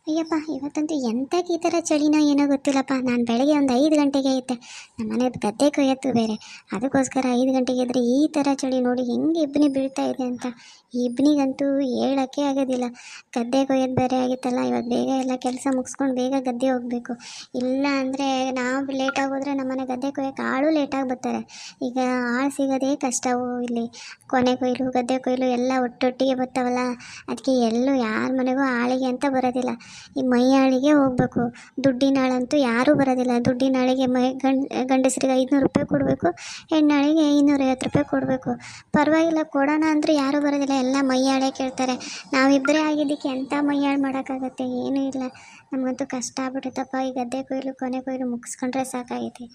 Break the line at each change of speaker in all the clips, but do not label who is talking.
ಅಯ್ಯಪ್ಪ ಇವತ್ತಂತೂ ಎಂಥಕ್ಕೆ ಈ ಥರ ಚಳಿನೋ ಏನೋ ಗೊತ್ತಿಲ್ಲಪ್ಪ. ನಾನು ಬೆಳಗ್ಗೆ ಒಂದು 5 ಗಂಟೆಗೆ ಇದ್ದೆ. ನಮ್ಮ ಮನೆಯದು ಗದ್ದೆ ಕೊಯ್ಯತ್ತು ಬೇರೆ, ಅದಕ್ಕೋಸ್ಕರ 5 ಗಂಟೆಗೆ ಇದ್ದರೆ ಈ ಥರ ಚಳಿ ನೋಡಿ ಹೆಂಗೆ ಇಬ್ಬನಿ ಬೀಳ್ತಾ ಇದೆ ಅಂತ. ಈ ಇಬ್ಬನಿಗಂತೂ ಹೇಳೋಕ್ಕೆ ಆಗೋದಿಲ್ಲ. ಗದ್ದೆ ಕೊಯ್ಯೋದು ಬೇರೆ ಆಗಿತ್ತಲ್ಲ, ಇವತ್ತು ಬೇಗ ಎಲ್ಲ ಕೆಲಸ ಮುಗಿಸ್ಕೊಂಡು ಬೇಗ ಗದ್ದೆ ಹೋಗಬೇಕು. ಇಲ್ಲ ಅಂದರೆ ನಾವು ಲೇಟಾಗಿ ಹೋದರೆ ನಮ್ಮನೆ ಗದ್ದೆ ಕೊಯ್ಯೋಕೆ ಆಳು ಲೇಟಾಗಿ ಬರ್ತಾರೆ. ಈಗ ಆಳು ಸಿಗೋದೇ ಕಷ್ಟವು ಇಲ್ಲಿ. ಕೊನೆ ಕೊಯ್ಲು ಗದ್ದೆ ಕೊಯ್ಲು ಎಲ್ಲ ಒಟ್ಟೊಟ್ಟಿಗೆ ಬರ್ತಾವಲ್ಲ, ಅದಕ್ಕೆ ಎಲ್ಲೂ ಯಾರ ಮನೆಗೂ ಆಳಿಗೆ ಅಂತ ಬರೋದಿಲ್ಲ. ಈ ಮೈಯಾಳಿಗೆ ಹೋಗಬೇಕು. ದುಡ್ಡಿನಾಳಂತೂ ಯಾರೂ ಬರೋದಿಲ್ಲ. ದುಡ್ಡಿನಾಳಿಗೆ ಗಂಡಸರಿಗೆ 500 ರೂಪಾಯಿ ಕೊಡಬೇಕು, ಹೆಣ್ಣಾಳಿಗೆ 250 ರೂಪಾಯಿ ಕೊಡಬೇಕು. ಪರವಾಗಿಲ್ಲ, ಕೊಡೋಣ ಅಂದರೆ ಯಾರೂ ಬರೋದಿಲ್ಲ, ಎಲ್ಲ ಮೈಯಾಳೆ ಕೇಳ್ತಾರೆ. ನಾವಿಬ್ಬರೇ ಆಗಿದ್ದಕ್ಕೆ ಎಂಥ ಮೈಯಾಳು ಮಾಡೋಕ್ಕಾಗತ್ತೆ? ಏನೂ ಇಲ್ಲ. ನಮಗಂತೂ ಕಷ್ಟ ಆಗ್ಬಿಟ್ಟೈತಪ್ಪ. ಈ ಗದ್ದೆ ಕೊಯ್ಲು ಕೊನೆ ಕೊಯ್ಲು ಮುಗಿಸ್ಕೊಂಡ್ರೆ ಸಾಕಾಗೈತಿ.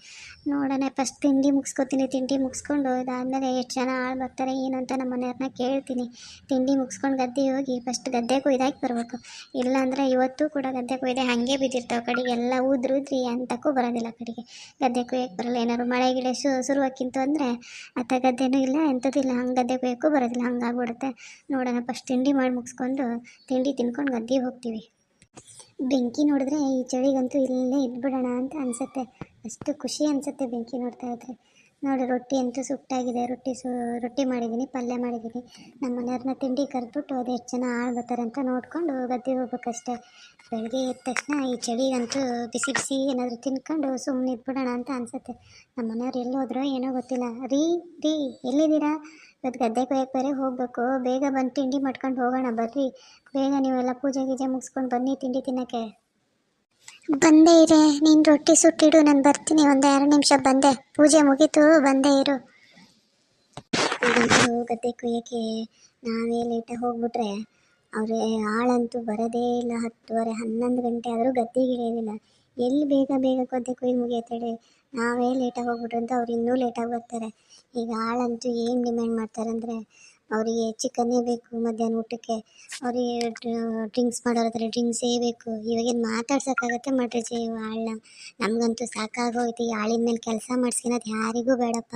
ನೋಡೋಣ, ಫಸ್ಟ್ ತಿಂಡಿ ಮುಗಿಸ್ಕೊತೀನಿ. ತಿಂಡಿ ಮುಗಿಸ್ಕೊಂಡು ಅದಾದಮೇಲೆ ಎಷ್ಟು ಜನ ಆಳು ಬರ್ತಾರೆ ಏನು ಅಂತ ನಮ್ಮ ಮನೆಯವ್ರನ್ನ ಕೇಳ್ತೀನಿ. ತಿಂಡಿ ಮುಗಿಸ್ಕೊಂಡು ಗದ್ದೆ ಹೋಗಿ ಫಸ್ಟ್ ಗದ್ದೆ ಕೊಯ್ದಾಕಿ ಬರಬೇಕು. ಇಲ್ಲಾಂದರೆ ಇವತ್ತು ಕೂಡ ಗದ್ದೆ ಕೊಯ್ದೆ ಹಾಗೆ ಬಿದ್ದಿರ್ತಾವೆ. ಕಡೆಗೆ ಎಲ್ಲ ಉದ್ರಿ ಅಂತಕ್ಕೂ ಬರೋದಿಲ್ಲ. ಕಡೆಗೆ ಗದ್ದೆ ಕೊಯ್ಯಕ್ಕೆ ಬರೋಲ್ಲ. ಏನಾದ್ರು ಮಳೆ ಗಿಳೆ ಶುರುವಾಕಿಂತು ಅಂದರೆ ಅತ್ತ ಗದ್ದೆನೂ ಇಲ್ಲ ಎಂಥದ್ದು ಇಲ್ಲ, ಹಂಗೆ ಗದ್ದೆ ಕೊಯ್ಯೋಕ್ಕೂ ಬರೋದಿಲ್ಲ. ಹಂಗಾಗ್ಬಿಡುತ್ತೆ. ನೋಡೋಣ, ಫಸ್ಟ್ ತಿಂಡಿ ಮಾಡಿ ಮುಗಿಸ್ಕೊಂಡು ತಿಂಡಿ ತಿನ್ಕೊಂಡು ಗದ್ದೆಗೆ ಹೋಗ್ತೀವಿ. ಬೆಂಕಿ ನೋಡಿದ್ರೆ ಈ ಚಳಿಗಂತೂ ಇಲ್ಲೇ ಇದ್ಬಿಡೋಣ ಅಂತ ಅನಿಸುತ್ತೆ. ಅಷ್ಟು ಖುಷಿ ಅನಿಸುತ್ತೆ ಬೆಂಕಿ ನೋಡ್ತಾ ಇದ್ದರೆ. ನೋಡಿ, ರೊಟ್ಟಿ ಅಂತೂ ಸುಟ್ಟಾಗಿದೆ. ರೊಟ್ಟಿ ಮಾಡಿದ್ದೀನಿ, ಪಲ್ಯ ಮಾಡಿದ್ದೀನಿ. ನಮ್ಮ ಮನೆಯವ್ರನ್ನ ತಿಂಡಿ ಕರೆದ್ಬಿಟ್ಟು ಅದು ಎಷ್ಟು ಜನ ಆಳು ಬರ್ತಾರೆ ಅಂತ ನೋಡಿಕೊಂಡು ಗದ್ದೆಗೆ ಹೋಗ್ಬೇಕಷ್ಟೆ. ಬೆಳಗ್ಗೆ ಎದ್ದ ತಕ್ಷಣ ಈ ಚಳಿಗಂತೂ ಬಿಸಿ ಬಿಸಿ ಏನಾದರೂ ತಿನ್ಕೊಂಡು ಸುಮ್ಮನೆ ಇದ್ಬಿಡೋಣ ಅಂತ ಅನಿಸುತ್ತೆ. ನಮ್ಮ ಮನೆಯವ್ರು ಎಲ್ಲೋದ್ರೋ ಏನೋ ಗೊತ್ತಿಲ್ಲ. ರೀ ಎಲ್ಲಿದ್ದೀರಾ? ಇವತ್ತು ಗದ್ದೆ ಕೊಯ್ಯಕ್ಕೆ ಬೇರೆ ಹೋಗಬೇಕು. ಬೇಗ ಬಂದು ತಿಂಡಿ ಮಾಡ್ಕೊಂಡು ಹೋಗೋಣ ಬರ್ರಿ. ಬೇಗ ನೀವೆಲ್ಲ ಪೂಜೆ ಗೀಜೆ ಮುಗಿಸ್ಕೊಂಡು ಬನ್ನಿ ತಿಂಡಿ ತಿನ್ನೋಕ್ಕೆ. ಬಂದೇ ಇರೆ, ನೀನು ರೊಟ್ಟಿ ಸುಟ್ಟಿಡು, ನಾನು ಬರ್ತೀನಿ. ಒಂದು 2 ನಿಮಿಷ ಬಂದೆ, ಪೂಜೆ ಮುಗೀತು, ಬಂದೇ ಇರು. ಈಗಂತೂ ಗದ್ದೆ ಕೊಯ್ಯೋಕ್ಕೆ ನಾವೇ ಲೇಟಾಗಿ ಹೋಗ್ಬಿಟ್ರೆ ಅವ್ರೆ ಆಳಂತೂ ಬರೋದೇ ಇಲ್ಲ. 10:30 11 ಗಂಟೆ ಆದರೂ ಗದ್ದೆಗೆ ಇಳಿಯೋದಿಲ್ಲ. ಎಲ್ಲಿ ಬೇಗ ಬೇಗ ಗದ್ದೆ ಕೊಯ್ದು ಮುಗಿಯತ್ತೇಳಿ ನಾವೇ ಲೇಟಾಗಿ ಹೋಗ್ಬಿಟ್ರೆ ಅಂತ ಅವ್ರು ಇನ್ನೂ ಲೇಟಾಗಿ ಬರ್ತಾರೆ. ಈಗ ಆಳಂತೂ ಏನು ಡಿಮ್ಯಾಂಡ್ ಮಾಡ್ತಾರಂದರೆ, ಅವರಿಗೆ ಚಿಕನ್ನೇ ಬೇಕು ಮಧ್ಯಾಹ್ನ ಊಟಕ್ಕೆ, ಅವರಿಗೆ ಡ್ರಿಂಕ್ಸ್ ಮಾಡೋರ ಹತ್ರ ಡ್ರಿಂಕ್ಸೇ ಬೇಕು. ಇವಾಗೇನು ಮಾತಾಡ್ಸೋಕ್ಕಾಗತ್ತೆ ಮಾಡ್ರಿ ಆಳನ್ನ? ನಮಗಂತೂ ಸಾಕಾಗೋಯ್ತು. ಈ ಆಳಿನ ಮೇಲೆ ಕೆಲಸ ಮಾಡಿಸ್ಕೊಳೋದು ಯಾರಿಗೂ ಬೇಡಪ್ಪ.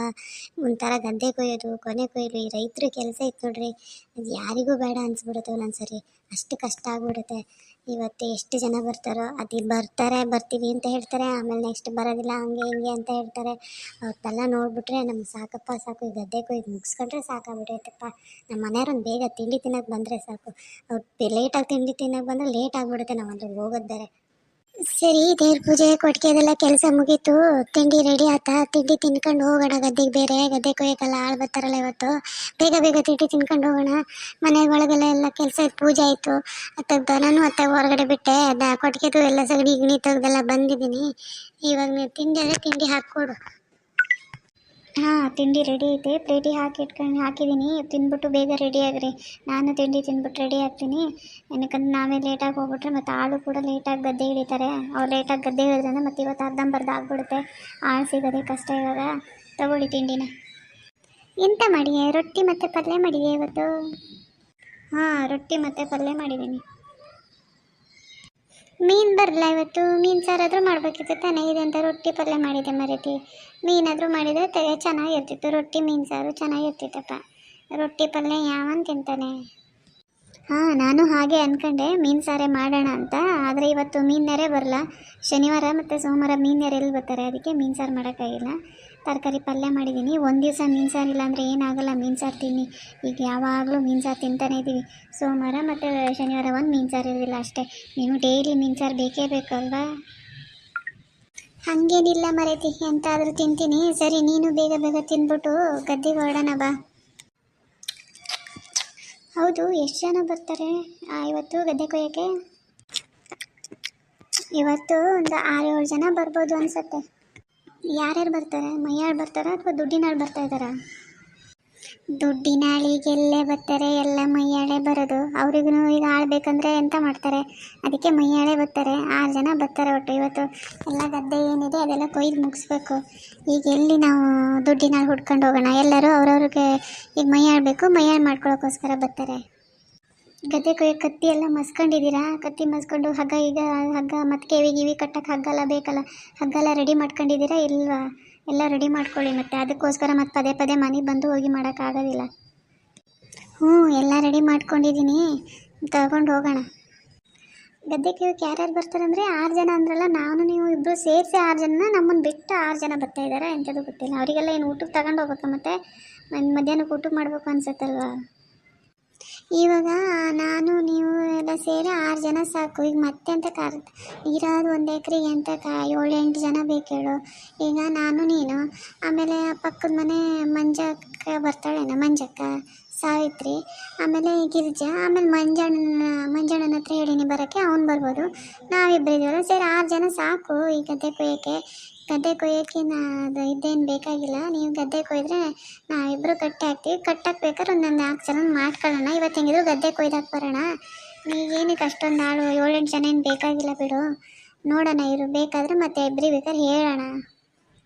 ಒಂಥರ ಗದ್ದೆ ಕೊಯ್ಯೋದು ಕೊನೆ ಕೊಯ್ಲು ಈ ರೈತರ ಕೆಲಸ ಇತ್ತು ನೋಡ್ರಿ, ಅದು ಯಾರಿಗೂ ಬೇಡ ಅನಿಸ್ಬಿಡುತ್ತೆ ಒಂದೊಂದ್ಸರಿ. ಅಷ್ಟು ಕಷ್ಟ ಆಗ್ಬಿಡುತ್ತೆ. ಇವತ್ತು ಎಷ್ಟು ಜನ ಬರ್ತಾರೋ ಅದು ಬರ್ತೀವಿ ಅಂತ ಹೇಳ್ತಾರೆ, ಆಮೇಲೆ ನೆಕ್ಸ್ಟ್ ಬರೋದಿಲ್ಲ, ಹಂಗೆ ಹಿಂಗೆ ಅಂತ ಹೇಳ್ತಾರೆ. ಅವ್ರದ್ದೆಲ್ಲ ನೋಡಿಬಿಟ್ರೆ ನಮ್ಗೆ ಸಾಕಪ್ಪ ಸಾಕು. ಈ ಗದ್ದೆ ಕೊಯ್ದು ಮುಗಿಸ್ಕೊಂಡ್ರೆ ಸಾಕಾಗ್ಬಿಟ್ಟೈತಪ್ಪ. ನಮ್ಮ ಮನೆಯವ್ರೊಂದು ಬೇಗ ತಿಂಡಿ ತಿನ್ನೋಕೆ ಬಂದರೆ ಸಾಕು. ಅವ್ರು ಲೇಟಾಗಿ ತಿಂಡಿ ತಿನ್ನೋಕೆ ಬಂದರೆ ಲೇಟ್ ಆಗಿಬಿಡುತ್ತೆ. ನಾವು ಅಂದ್ರೆ ಹೋಗೋದು ಬೇರೆ. ಸರಿ, ದೇವ್ರ ಪೂಜೆ ಕೊಟ್ಟಿಗೆ ಅದೆಲ್ಲ ಕೆಲಸ ಮುಗೀತು, ತಿಂಡಿ ರೆಡಿ ಆಯ್ತಾ? ತಿಂಡಿ ತಿನ್ಕೊಂಡು ಹೋಗೋಣ ಗದ್ದೆಗೆ. ಬೇರೆ ಗದ್ದೆ ಕೊಯ್ಯಕ್ಕೆಲ್ಲ ಆಳು ಬರ್ತಾರಲ್ಲ ಇವತ್ತು. ಬೇಗ ಬೇಗ ತಿಂಡಿ ತಿನ್ಕೊಂಡು ಹೋಗೋಣ. ಮನೆ ಒಳಗೆಲ್ಲ ಎಲ್ಲ ಕೆಲಸ ಇತ್ತು, ಪೂಜೆ ಆಯಿತು. ಅತ್ತಾಗ ನಾನು ಹೊರಗಡೆ ಬಿಟ್ಟೆ, ಕೊಟ್ಟಿಗೆದು ಎಲ್ಲ ಸಗಣಿ ಗಿಣಿ ತೆಗ್ದೆಲ್ಲ ಬಂದಿದ್ದೀನಿ. ಇವಾಗ ನೀವು ತಿಂಡಿ ಆದರೆ ತಿಂಡಿ ಹಾಕ್ಕೊಡು. ಹಾಂ, ತಿಂಡಿ ರೆಡಿ ಐತೆ. ಪ್ಲೇಟಿಗೆ ಹಾಕಿದ್ದೀನಿ. ತಿಂದ್ಬಿಟ್ಟು ಬೇಗ ರೆಡಿ ಆಗ್ರಿ. ನಾನು ತಿಂಡಿ ತಿಂದ್ಬಿಟ್ಟು ರೆಡಿ ಆಗ್ತೀನಿ. ಏನಕ್ಕಂದ್ರೆ ನಾವೇ ಲೇಟಾಗಿ ಹೋಗ್ಬಿಟ್ರೆ ಮತ್ತು ಆಳು ಕೂಡ ಲೇಟಾಗಿ ಗದ್ದೆ ಇಳಿತಾರೆ. ಅವ್ರು ಲೇಟಾಗಿ ಗದ್ದೆ ಇಳಿದ್ರೆ ಮತ್ತು ಇವತ್ತು ಅರ್ಧಂಬರ್ಧ ಆಗ್ಬಿಡುತ್ತೆ. ಆಳು ಸಿಗೋದೇ ಕಷ್ಟ ಇವಾಗ. ತಗೊಳ್ಳಿ ತಿಂಡಿನ. ಎಂತ ಮಾಡಿದೆ? ರೊಟ್ಟಿ ಮತ್ತು ಪಲ್ಯ ಮಾಡಿದೆ ಇವತ್ತು? ಹಾಂ, ರೊಟ್ಟಿ ಮತ್ತು ಪಲ್ಯ ಮಾಡಿದ್ದೀನಿ. ಮೀನು ಬರಲ್ಲ ಇವತ್ತು. ಮೀನು ಸಾರಾದರೂ ಮಾಡಬೇಕಿತ್ತು ತಾನೇ. ಇದೆ ಅಂತ ರೊಟ್ಟಿ ಪಲ್ಯ ಮಾಡಿದೆ ಮರೀತಿ. ಮೀನಾದರೂ ಮಾಡಿದರೆ ಚೆನ್ನಾಗಿರ್ತಿತ್ತು. ರೊಟ್ಟಿ ಮೀನು ಸಾರು ಚೆನ್ನಾಗಿರ್ತಿತ್ತಪ್ಪ. ರೊಟ್ಟಿ ಪಲ್ಯ ಯಾವನ್ ತಿಂತಾನೆ? ಹಾಂ, ನಾನು ಹಾಗೆ ಅಂದ್ಕೊಂಡೆ ಮೀನು ಸಾರೇ ಮಾಡೋಣ ಅಂತ. ಆದರೆ ಇವತ್ತು ಮೀನ್ಯಾರೇ ಬರಲ್ಲ. ಶನಿವಾರ ಮತ್ತು ಸೋಮವಾರ ಮೀನ್ಯಾರು ಎಲ್ಲಿ ಬರ್ತಾರೆ, ಅದಕ್ಕೆ ಮೀನು ಸಾರು ಮಾಡೋಕ್ಕಾಗಿಲ್ಲ. ತರಕಾರಿ ಪಲ್ಯ ಮಾಡಿದ್ದೀನಿ. ಒಂದು ದಿವಸ ಮೀನು ಸಾರು ಇಲ್ಲ ಅಂದರೆ ಏನಾಗಲ್ಲ. ಮೀನು ಸಾರು ತಿನ್ನಿ. ಈಗ ಯಾವಾಗಲೂ ಮೀನು ಸಾರು ತಿಂತಾನೇ ಇದ್ದೀವಿ. ಸೋಮವಾರ ಮತ್ತು ಶನಿವಾರ ಒಂದು ಮೀನು ಸಾರು ಇರೋದಿಲ್ಲ ಅಷ್ಟೇ. ನೀವು ಡೈಲಿ ಮೀನು ಸಾರು ಬೇಕೇ ಬೇಕಲ್ವಾ? ಹಾಗೇನಿಲ್ಲ ಮರೇತಿ, ಎಂತಾದರೂ ತಿಂತೀನಿ. ಸರಿ, ನೀನು ಬೇಗ ಬೇಗ ತಿಂದ್ಬಿಟ್ಟು ಗದ್ದೆಗೆ ಹೊರಡೋಣ ಬಾ. ಹೌದು, ಎಷ್ಟು ಜನ ಬರ್ತಾರೆ ಇವತ್ತು ಗದ್ದೆ ಕೊಯ್ಯೋಕ್ಕೆ? ಇವತ್ತು ಒಂದು 6-7 ಜನ ಬರ್ಬೋದು ಅನಿಸುತ್ತೆ. ಯಾರ್ಯಾರು ಬರ್ತಾರೆ? ಮೈಯಾಳು ಬರ್ತಾರಾ ಅಥವಾ ದುಡ್ಡಿನಾಳು ಬರ್ತಾ ಇದ್ದಾರಾ? ದುಡ್ಡಿನಾಳಿಗೆಲ್ಲೇ ಬರ್ತಾರೆ, ಎಲ್ಲ ಮೈಯಾಳೆ ಬರೋದು. ಅವ್ರಿಗೂ ಈಗ ಆಳ್ಬೇಕಂದ್ರೆ ಎಂತ ಮಾಡ್ತಾರೆ, ಅದಕ್ಕೆ ಮೈಯಾಳೆ ಬರ್ತಾರೆ. 6 ಜನ ಬರ್ತಾರೆ ಒಟ್ಟು. ಇವತ್ತು ಎಲ್ಲ ಗದ್ದೆ ಏನಿದೆ ಅದೆಲ್ಲ ಕೊಯ್ದು ಮುಗಿಸ್ಬೇಕು. ಈಗ ಎಲ್ಲಿ ನಾವು ದುಡ್ಡಿನಾಳು ಹುಡ್ಕೊಂಡು ಹೋಗೋಣ? ಎಲ್ಲರೂ ಅವ್ರವ್ರಿಗೆ ಈಗ ಮೈಯಾಳಬೇಕು, ಮೈಯಾಳು ಮಾಡ್ಕೊಳ್ಳೋಕ್ಕೋಸ್ಕರ ಬರ್ತಾರೆ. ಗದ್ದೆ ಕೊಯ್ಯೋ ಕತ್ತಿ ಎಲ್ಲ ಮಸ್ಕೊಂಡಿದ್ದೀರಾ? ಕತ್ತಿ ಮಸ್ಕೊಂಡು ಹಗ್ಗ ಮತ್ತು ಕಿವಿ ಕಟ್ಟಕ್ಕೆ ಹಗ್ಗ ಎಲ್ಲ ಬೇಕಲ್ಲ, ಹಗ್ಗ ಎಲ್ಲ ರೆಡಿ ಮಾಡ್ಕೊಂಡಿದ್ದೀರಾ ಇಲ್ವಾ? ಎಲ್ಲ ರೆಡಿ ಮಾಡ್ಕೊಳ್ಳಿ. ಮತ್ತು ಅದಕ್ಕೋಸ್ಕರ ಮತ್ತು ಪದೇ ಪದೇ ಮನೆಗೆ ಬಂದು ಹೋಗಿ ಮಾಡೋಕ್ಕಾಗೋದಿಲ್ಲ. ಹ್ಞೂ, ಎಲ್ಲ ರೆಡಿ ಮಾಡ್ಕೊಂಡಿದ್ದೀನಿ, ತಗೊಂಡು ಹೋಗೋಣ. ಗದ್ದೆ ಕೊಯ್ಯೋಕೆ ಯಾರ್ಯಾರು ಬರ್ತಾರಂದರೆ 6 ಜನ ಅಂದ್ರಲ್ಲ, ನಾನು ನೀವು ಇಬ್ಬರು ಸೇರಿಸಿ 6 ಜನ, ನಮ್ಮನ್ನು ಬಿಟ್ಟು 6 ಜನ ಬರ್ತಾ ಇದ್ದಾರೆ. ಎಂಥದ್ದು ಗೊತ್ತಿಲ್ಲ. ಅವರಿಗೆಲ್ಲ ಏನು ಊಟಕ್ಕೆ ತಗೊಂಡು ಹೋಗ್ಬೇಕಾ? ಮತ್ತು ಮಧ್ಯಾಹ್ನಕ್ಕೆ ಊಟಕ್ಕೆ ಮಾಡಬೇಕು ಅನ್ಸುತ್ತಲ್ವಾ? ಇವಾಗ ನಾನು ನೀವು ಎಲ್ಲ ಸೇರಿ 6 ಜನ ಸಾಕು. ಈಗ ಮತ್ತೆ ಅಂತ ಇರೋದು 1 ಎಕರೆಗೆ ಅಂತ 7-8 ಜನ ಬೇಕು ಹೇಳು. ಈಗ ನಾನು ನೀನು, ಆಮೇಲೆ ಪಕ್ಕದ ಮನೆ ಮಂಜಕ್ಕ ಬರ್ತಾಳೇನ, ಮಂಜಕ್ಕ, ಸಾವಿತ್ರಿ, ಆಮೇಲೆ ಗಿರಿಜಾ, ಆಮೇಲೆ ಮಂಜಣ್ಣನ ಹತ್ರ ಹೇಳಿನಿ ಬರೋಕ್ಕೆ, ಅವ್ನು ಬರ್ಬೋದು. ನಾವಿಬ್ಬರಿದ್ದೀವಲ್ಲ ಸೇರಿ 6 ಜನ ಸಾಕು ಈ ಗದ್ದೆ ಕೊಯ್ಯೋಕ್ಕೆ. ಗದ್ದೆ ಕೊಯ್ಯೋಕ್ಕೆ ಅದು ಇದೇನು ಬೇಕಾಗಿಲ್ಲ. ನೀವು ಗದ್ದೆ ಕೊಯ್ದರೆ ನಾವಿಬ್ಬರು ಕಟ್ಟಿ ಹಾಕ್ತೀವಿ. ಕಟ್ಟಕ್ಕೆ ಬೇಕಾದ್ರೆ ಒಂದೊಂದು 4 ಜನ ಮಾಡ್ಕೊಳ್ಳೋಣ. ಇವತ್ತು ಹೆಂಗಿದ್ರು ಗದ್ದೆ ಕೊಯ್ದಾಕ್ ಬರೋಣ. ನೀವೇನಕ್ಕೆ ಅಷ್ಟೊಂದು ಆಳು 7-8 ಜನ ಏನು ಬೇಕಾಗಿಲ್ಲ ಬಿಡು. ನೋಡೋಣ ಇರು, ಬೇಕಾದರೆ ಮತ್ತೆ ಇಬ್ಬರಿಗೆ ಬೇಕಾದ್ರೆ ಹೇಳೋಣ.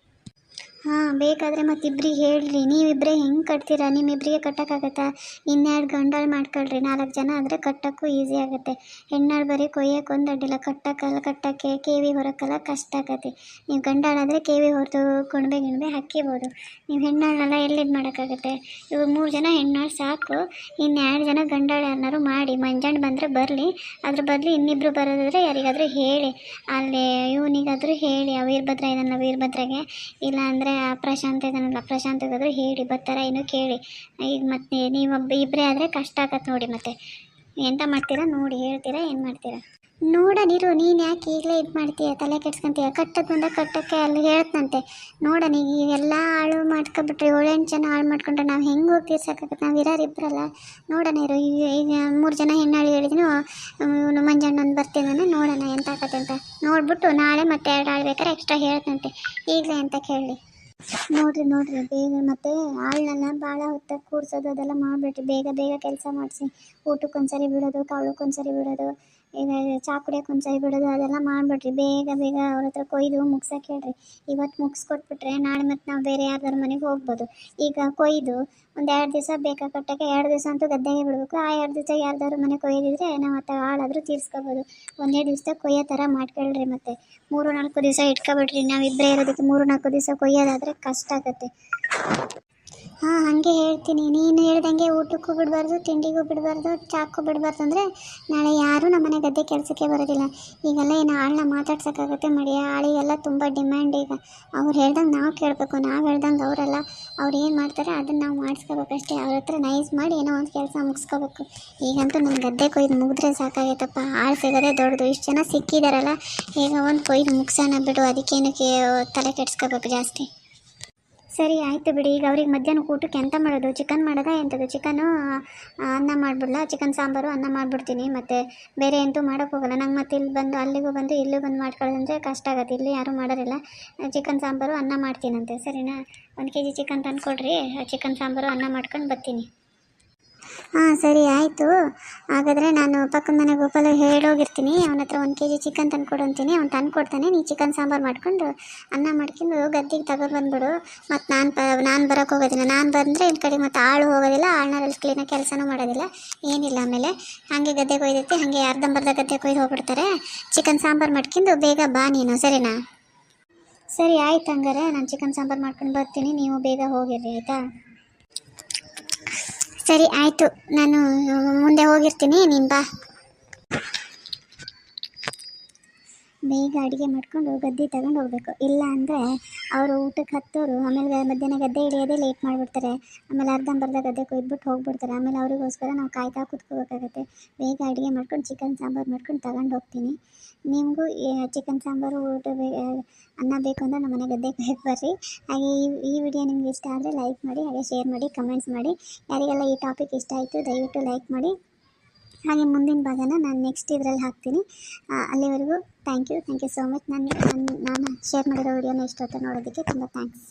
ಹಾಂ, ಬೇಕಾದರೆ ಮತ್ತಿಬ್ರಿಗೆ ಹೇಳ್ರಿ. ನೀವಿಬ್ಬರೇ ಹೆಂಗೆ ಕಟ್ತೀರಾ? ನಿಮ್ಮಿಬ್ಬರಿಗೆ ಕಟ್ಟೋಕ್ಕಾಗತ್ತಾ? ಇನ್ನೆರಡು ಗಂಡಾಳು ಮಾಡ್ಕೊಳ್ರಿ. 4 ಜನ ಆದರೆ ಕಟ್ಟೋಕ್ಕೂ ಈಸಿ ಆಗುತ್ತೆ. ಹೆಣ್ಣಾಳು ಬರೀ ಕೊಯ್ಯೋಕೆ ಒಂದು ಅಡ್ಡಿಲ್ಲ, ಕಟ್ಟೋಕ್ಕೆ ಕೆ ವಿ ಹೊರಕ್ಕೆಲ್ಲ ಕಷ್ಟ ಆಗತ್ತೆ. ನೀವು ಗಂಡಾಳಾದರೆ ಕೆ ವಿ ಹೊರದು ಗಿಣಬೆ ಹಾಕಿಬೋದು. ನೀವು ಹೆಣ್ಣಾಳನ್ನೆಲ್ಲ ಎಲ್ಲಿದು ಮಾಡೋಕ್ಕಾಗತ್ತೆ? ಇವಾಗ 3 ಜನ ಹೆಣ್ಣಾಳು ಸಾಕು. ಇನ್ನು 2 ಜನ ಗಂಡಾಳು ಯಾರನ್ನಾರು ಮಾಡಿ. ಮಂಜಣ್ಣ ಬಂದರೆ ಬರಲಿ, ಅದ್ರ ಬದಲು ಇನ್ನಿಬ್ಬರು ಬರೋದಾದರೆ ಯಾರಿಗಾದರೂ ಹೇಳಿ. ಅಲ್ಲಿ ಇವನಿಗಾದರೂ ಹೇಳಿ, ಆ ವೀರಭದ್ರ ಇದನ್ನಲ್ಲ, ವೀರಭದ್ರಗೆ. ಇಲ್ಲ ಅಂದರೆ ಪ್ರಶಾಂತ್ ಇದನ್ನಲ್ಲ, ಪ್ರಶಾಂತ್ಗಾದರೂ ಹೇಳಿ ಬರ್ತಾರ ಏನೋ ಕೇಳಿ. ಈಗ ಮತ್ತೆ ಇಬ್ಬರೇ ಆದರೆ ಕಷ್ಟ ಆಗತ್ತೆ ನೋಡಿ. ಮತ್ತೆ ಎಂತ ಮಾಡ್ತೀರಾ ನೋಡಿ, ಹೇಳ್ತೀರಾ ಏನು ಮಾಡ್ತೀರಾ ನೋಡೋಣಿರು. ನೀನು ಯಾಕೆ ಈಗಲೇ ಇದು ಮಾಡ್ತೀಯ, ತಲೆ ಕೆಡ್ಸ್ಕೊಂತೀಯ? ಕಟ್ಟೋದು ಬಂದಾಗ ಕಟ್ಟೋಕ್ಕೆ ಅಲ್ಲಿ ಹೇಳ್ತಂತೆ. ನೋಡೋಣ, ಈಗ ಎಲ್ಲ ಹಾಳು ಮಾಡ್ಕೊಬಿಟ್ರೆ 7-8 ಜನ ಹಾಳು ಮಾಡ್ಕೊಂಡ್ರೆ ನಾವು ಹೆಂಗೆ ಹೋಗಿ ತೀರ್ಸೋಕ್ಕಾಗತ್ತೆ? ನಾವು ಇರೋರು ಇಬ್ಬರಲ್ಲ. ನೋಡೋಣ ಇರು. ಈಗ 3 ಜನ ಹೆಣ್ಣಾಳು ಹೇಳಿದ್ನು, ಇವನು ಮಂಜಣ್ಣನ ಬರ್ತಿದ್ದಾನೆ. ನೋಡೋಣ ಎಂತ ಆಕತ್ತೆ ಅಂತ ನೋಡ್ಬಿಟ್ಟು ನಾಳೆ ಮತ್ತೆ 2 ಆಳು ಬೇಕಾದ್ರೆ ಎಕ್ಸ್ಟ್ರಾ ಹೇಳ್ತಂತೆ. ಈಗಲೇ ಅಂತ ಕೇಳಿ. ನೋಡ್ರಿ ಬೇಗ ಮತ್ತೆ ಆಳನ್ನೆಲ್ಲ ಭಾಳ ಹೊತ್ತಾಗಿ ಕೂರ್ಸೋದು ಅದೆಲ್ಲ ಮಾಡಿಬಿಟ್ರಿ. ಬೇಗ ಕೆಲಸ ಮಾಡಿಸಿ. ಊಟಕ್ಕೊಂದ್ಸರಿ ಬಿಡೋದು, ಕಾಳಕ್ಕೊಂದ್ಸರಿ ಬಿಡೋದು, ಈಗ ಚಾ ಕುಡಿಯೋಕ್ಕೊಂದ್ಸರಿ ಬಿಡೋದು, ಅದೆಲ್ಲ ಮಾಡಿಬಿಟ್ರಿ. ಬೇಗ ಅವ್ರ ಹತ್ರ ಕೊಯ್ದು ಮುಗ್ಸೋಕೆ ಹೇಳ್ರಿ. ಇವತ್ತು ಮುಗಿಸ್ಕೊಟ್ಬಿಟ್ರೆ ನಾಳೆ ಮತ್ತೆ ನಾವು ಬೇರೆ ಯಾರ್ದಾರು ಮನೆಗೆ ಹೋಗ್ಬೋದು. ಈಗ ಕೊಯ್ದು ಒಂದು 2 ದಿವಸ ಬೇಕಾ ಕಟ್ಟೋಕ್ಕೆ? 2 ದಿವಸ ಅಂತೂ ಗದ್ದೆಗೆ ಬಿಡಬೇಕು. ಆ 2 ದಿವಸ ಯಾರ್ದಾರು ಮನೆ ಕೊಯ್ದಿದ್ರೆ ನಾವು ಆ ಹಾಳಾದರೂ ತೀರ್ಸ್ಕೊಬೋದು. ಒಂದೇ ದಿವಸದಾಗ ಕೊಯ್ಯೋ ಥರ ಮಾಡ್ಕೊಳ್ರಿ. ಮತ್ತು 3-4 ದಿವಸ ಇಟ್ಕೊಬಿಡ್ರಿ. ನಾವು ಇಬ್ಬರೇ ಇರೋದಕ್ಕೆ 3-4 ದಿವಸ ಕೊಯ್ಯೋದಾದರೆ ಕಷ್ಟ ಆಗುತ್ತೆ. ಹಾಂ, ಹಾಗೆ ಹೇಳ್ತೀನಿ. ನೀನು ಹೇಳ್ದಂಗೆ ಊಟಕ್ಕೂ ಬಿಡಬಾರ್ದು, ತಿಂಡಿಗೂ ಬಿಡಬಾರ್ದು, ಚಾಕ್ಕೂ ಬಿಡಬಾರ್ದು. ಅಂದರೆ ನಾಳೆ ಯಾರೂ ನಮ್ಮನೆ ಗದ್ದೆ ಕೆಲಸಕ್ಕೆ ಬರೋದಿಲ್ಲ. ಈಗೆಲ್ಲ ಏನು ಆಳನ್ನ ಮಾತಾಡ್ಸೋಕ್ಕಾಗುತ್ತೆ ಮಾಡಿ? ಆಳಿಗೆಲ್ಲ ತುಂಬ ಡಿಮ್ಯಾಂಡ್. ಈಗ ಅವ್ರು ಹೇಳ್ದಂಗೆ ನಾವು ಕೇಳಬೇಕು, ನಾವು ಹೇಳ್ದಂಗೆ ಅವರೆಲ್ಲ ಅವ್ರು ಏನು ಮಾಡ್ತಾರೆ ಅದನ್ನು ನಾವು ಮಾಡಿಸ್ಕೋಬೇಕಷ್ಟೇ. ಅವ್ರ ಹತ್ರ ನೈಸ್ ಮಾಡಿ ಏನೋ ಒಂದು ಕೆಲಸ ಮುಗಿಸ್ಕೋಬೇಕು. ಈಗಂತೂ ನನ್ನ ಗದ್ದೆ ಕೊಯ್ದು ಮುಗಿದ್ರೆ ಸಾಕಾಗೈತಪ್ಪ. ಆಳು ಸಿಗೋದೇ ದೊಡ್ಡದು. ಇಷ್ಟು ಜನ ಸಿಕ್ಕಿದಾರಲ್ಲ, ಈಗ ಒಂದು ಕೊಯ್ದು ಮುಗಿಸೋಣ ಬಿಡು. ಅದಕ್ಕೇನಕ್ಕೆ ತಲೆ ಕೆಡ್ಸ್ಕೋಬೇಕು ಜಾಸ್ತಿ. ಸರಿ ಆಯಿತು ಬಿಡಿ. ಈಗ ಅವ್ರಿಗೆ ಮಧ್ಯಾಹ್ನಕ್ಕೆ ಊಟಕ್ಕೆ ಎಂತ ಮಾಡೋದು? ಚಿಕನ್ ಮಾಡೋದಾ ಎಂಥದ್ದು? ಚಿಕನ್ನು ಅನ್ನ ಮಾಡಿಬಿಡ್ಲಾ? ಚಿಕನ್ ಸಾಂಬಾರು ಅನ್ನ ಮಾಡಿಬಿಡ್ತೀನಿ. ಮತ್ತು ಬೇರೆ ಎಂತೂ ಮಾಡೋಕ್ಕೆ ಹೋಗಲ್ಲ. ನಂಗೆ ಮತ್ತೆ ಇಲ್ಲಿ ಬಂದು ಅಲ್ಲಿಗೂ ಬಂದು ಇಲ್ಲೂ ಬಂದು ಮಾಡ್ಕೊಳ್ಳೋದಂದರೆ ಕಷ್ಟ ಆಗುತ್ತೆ. ಇಲ್ಲಿ ಯಾರೂ ಮಾಡೋರಿಲ್ಲ. ಚಿಕನ್ ಸಾಂಬಾರು ಅನ್ನ ಮಾಡ್ತೀನಂತೆ. ಸರಿನಾ? 1 kg ಚಿಕನ್ ತಂದುಕೊಡ್ರಿ. ಚಿಕನ್ ಸಾಂಬಾರು ಅನ್ನ ಮಾಡ್ಕೊಂಡು ಬರ್ತೀನಿ. ಹಾಂ, ಸರಿ ಆಯಿತು. ಹಾಗಾದರೆ ನಾನು ಪಕ್ಕದ ಮನೆ ಗೋಪಾಲ ಹೇಳೋಗಿರ್ತೀನಿ. ಅವನ ಹತ್ರ 1 kg ಚಿಕನ್ ತಂದುಕೊಡು ಅಂತೀನಿ. ಅವ್ನು ತಂದುಕೊಡ್ತಾನೆ. ನೀ ಚಿಕನ್ ಸಾಂಬಾರು ಮಾಡ್ಕೊಂಡು ಅನ್ನ ಮಾಡ್ಕೊಂಡು ಗದ್ದೆಗೆ ತಗೊಬಂದ್ಬಿಡು. ಮತ್ತು ನಾನು ಬರೋಕ್ಕೆ ಹೋಗೋದಿಲ್ಲ. ನಾನು ಬಂದರೆ ಈ ಕಡೆ ಮತ್ತು ಆಳು ಹೋಗೋದಿಲ್ಲ. ಆಳ್ನಲ್ಲಿ ಕ್ಲೀನಾಗಿ ಕೆಲಸನೂ ಮಾಡೋದಿಲ್ಲ, ಏನಿಲ್ಲ. ಆಮೇಲೆ ಹಾಗೆ ಗದ್ದೆ ಕೊಯ್ದೈತಿ, ಹಾಗೆ ಅರ್ಧಂಬರ್ಧ ಗದ್ದೆ ಕೊಯ್ದು ಹೋಗ್ಬಿಡ್ತಾರೆ. ಚಿಕನ್ ಸಾಂಬಾರು ಮಾಡ್ಕೊಂಡು ಬೇಗ ಬಾ ನೀನು, ಸರಿನಾ? ಸರಿ ಆಯ್ತು. ಹಂಗಾರೆ ನಾನು ಚಿಕನ್ ಸಾಂಬಾರು ಮಾಡ್ಕೊಂಡು ಬರ್ತೀನಿ. ನೀವು ಬೇಗ ಹೋಗಿರ್ರಿ, ಆಯಿತಾ? ಸರಿ ಆಯಿತು. ನಾನು ಮುಂದೆ ಹೋಗಿರ್ತೀನಿ, ನೀನು ಬಾ. ಬೇಗ ಅಡುಗೆ ಮಾಡ್ಕೊಂಡು ಗದ್ದೆ ತಗೊಂಡು ಹೋಗಬೇಕು. ಇಲ್ಲ ಅಂದರೆ ಅವರು ಊಟಕ್ಕೆ ಹತ್ತೋರು ಆಮೇಲೆ ಮಧ್ಯಾಹ್ನ ಗದ್ದೆ ಹಿಡಿಯೋದೇ ಲೇಟ್ ಮಾಡಿಬಿಡ್ತಾರೆ. ಆಮೇಲೆ ಅರ್ಧಂಬರ್ಧ ಗದ್ದೆ ಕೊಯ್ದುಬಿಟ್ಟು ಹೋಗ್ಬಿಡ್ತಾರೆ. ಆಮೇಲೆ ಅವರಿಗೋಸ್ಕರ ನಾವು ಕಾಯ್ತಾ ಕೂತ್ಕೋಬೇಕಾಗತ್ತೆ. ಬೇಗ ಅಡುಗೆ ಮಾಡ್ಕೊಂಡು ಚಿಕನ್ ಸಾಂಬಾರು ಮಾಡ್ಕೊಂಡು ತಗೊಂಡು ಹೋಗ್ತೀನಿ. ನಿಮಗೂ ಚಿಕನ್ ಸಾಂಬಾರು ಅನ್ನ ಬೇಕು ಅಂದರೆ ನಮ್ಮ ಮನೆ ಗದ್ದೆ ಕೊಯ್ಯಕ್ಕೆ ಬರ್ರಿ. ಹಾಗೆ ಈ ವಿಡಿಯೋ ನಿಮ್ಗೆ ಇಷ್ಟ ಆದರೆ ಲೈಕ್ ಮಾಡಿ, ಹಾಗೆ ಶೇರ್ ಮಾಡಿ, ಕಮೆಂಟ್ಸ್ ಮಾಡಿ. ಯಾರಿಗೆಲ್ಲ ಈ ಟಾಪಿಕ್ ಇಷ್ಟ ಆಯಿತು ದಯವಿಟ್ಟು ಲೈಕ್ ಮಾಡಿ. ಹಾಗೆ ಮುಂದಿನ ಭಾಗನ ನಾನು ನೆಕ್ಸ್ಟ್ ಇದರಲ್ಲಿ ಹಾಕ್ತೀನಿ. ಅಲ್ಲಿವರೆಗೂ ಥ್ಯಾಂಕ್ ಯು ಸೋ ಮಚ್. ನಾನು ಶೇರ್ ಮಾಡಿರೋ ವಿಡಿಯೋನ ಇಷ್ಟೊತ್ತು ನೋಡೋದಕ್ಕೆ ತುಂಬ ಥ್ಯಾಂಕ್ಸ್.